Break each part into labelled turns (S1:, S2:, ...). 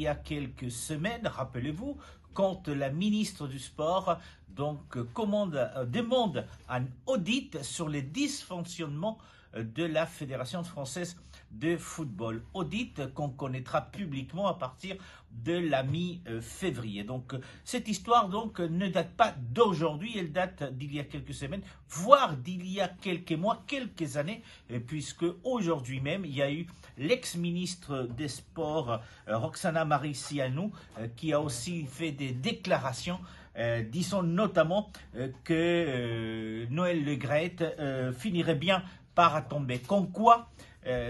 S1: a quelques semaines, rappelez-vous, quand la ministre du Sport demande un audit sur les dysfonctionnements de la Fédération française de football. Audit qu'on connaîtra publiquement à partir de la mi-février. Donc cette histoire ne date pas d'aujourd'hui, elle date d'il y a quelques semaines, voire d'il y a quelques mois, quelques années, puisque aujourd'hui même, il y a eu l'ex-ministre des Sports, Roxana Maracineanu, qui a aussi fait des déclarations disant notamment que Noël Le Graët finirait bien par tomber. Comme quoi,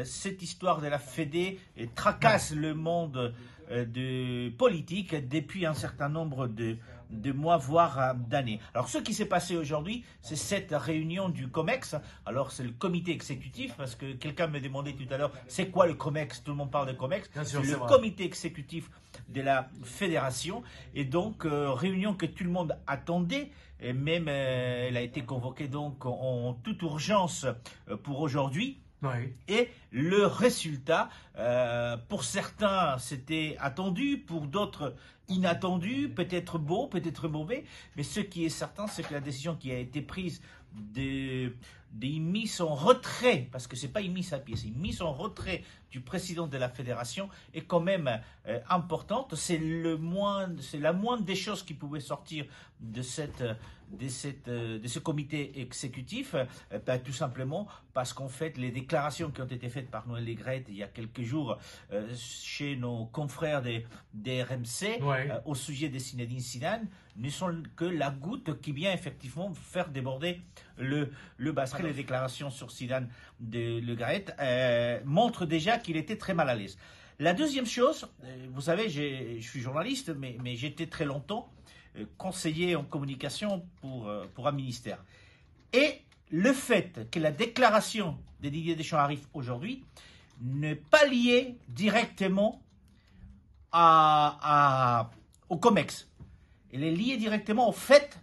S1: cette histoire de la Fédé tracasse le monde de politique depuis un certain nombre de mois, voire d'années. Alors, ce qui s'est passé aujourd'hui, c'est cette réunion du COMEX. Alors, c'est le comité exécutif, parce que quelqu'un me demandait tout à l'heure, c'est quoi le COMEX? Tout le monde parle de COMEX. C'est le comité exécutif de la fédération. Et donc, réunion que tout le monde attendait. Et même, elle a été convoquée donc en toute urgence pour aujourd'hui.
S2: Oui.
S1: Et le résultat, pour certains, c'était attendu, pour d'autres, inattendu, peut-être beau, peut-être mauvais. Mais ce qui est certain, c'est que la décision qui a été prise de mise en retrait, parce que c'est pas une mise à pied, c'est une mise en retrait du président de la fédération est quand même importante. C'est la moindre des choses qui pouvaient sortir de ce comité exécutif, tout simplement parce qu'en fait les déclarations qui ont été faites par Noël Le Graët il y a quelques jours chez nos confrères des RMC au sujet de Zinedine Zidane ne sont que la goutte qui vient effectivement faire déborder le vase. Les déclarations sur Zidane de Le Graët montrent déjà qu'il était très mal à l'aise. La deuxième chose, vous savez, je suis journaliste, mais j'étais très longtemps conseiller en communication pour un ministère. Et le fait que la déclaration de Didier Deschamps arrive aujourd'hui n'est pas liée directement au COMEX. Elle est liée directement au fait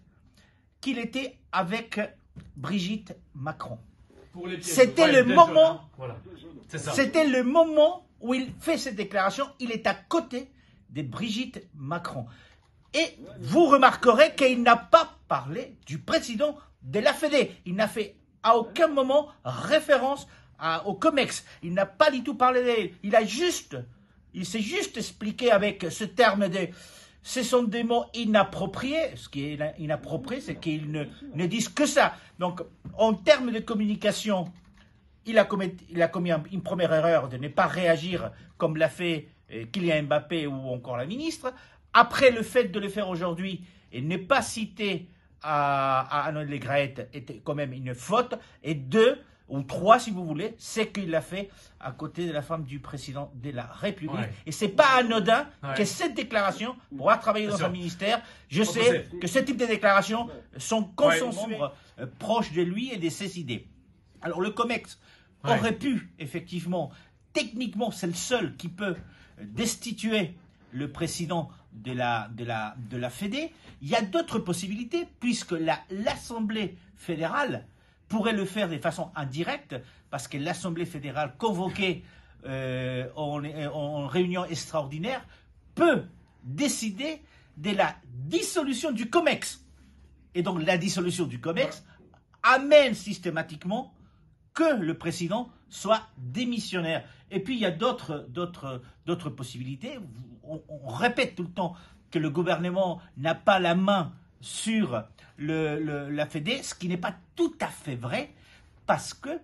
S1: qu'il était avec Brigitte Macron. C'était le moment, c'était le moment où il fait cette déclaration. Il est à côté de Brigitte Macron. Et vous remarquerez qu'il n'a pas parlé du président de la Fédé. Il n'a fait à aucun moment référence au COMEX. Il n'a pas du tout parlé d'elle. Il s'est juste expliqué avec ce terme de... Ce sont des mots inappropriés. Ce qui est inapproprié, c'est qu'ils ne disent que ça. Donc, en termes de communication, il a commis une première erreur de ne pas réagir comme l'a fait Kylian Mbappé ou encore la ministre. Après, le fait de le faire aujourd'hui et ne pas citer à Noël Le Graët était quand même une faute. Et 2 ou 3, si vous voulez, c'est qu'il l'a fait à côté de la femme du président de la République. Et c'est pas anodin que cette déclaration, pour avoir travaillé dans un ministère, je sais que ce type de déclarations sont consensuelles, proches de lui et de ses idées. Alors le COMEX aurait pu, effectivement, techniquement, c'est le seul qui peut destituer le président de la Fédé. Il y a d'autres possibilités, puisque l'Assemblée fédérale pourrait le faire de façon indirecte, parce que l'Assemblée fédérale convoquée en réunion extraordinaire peut décider de la dissolution du COMEX. Et donc la dissolution du COMEX amène systématiquement que le président soit démissionnaire. Et puis il y a d'autres possibilités. On répète tout le temps que le gouvernement n'a pas la main sur la Fédé, ce qui n'est pas tout à fait vrai, parce que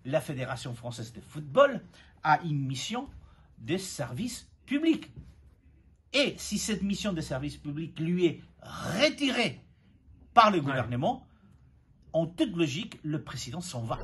S1: la Fédération française de football a une mission de service public. Et si cette mission de service public lui est retirée par le gouvernement, en toute logique, le président s'en va.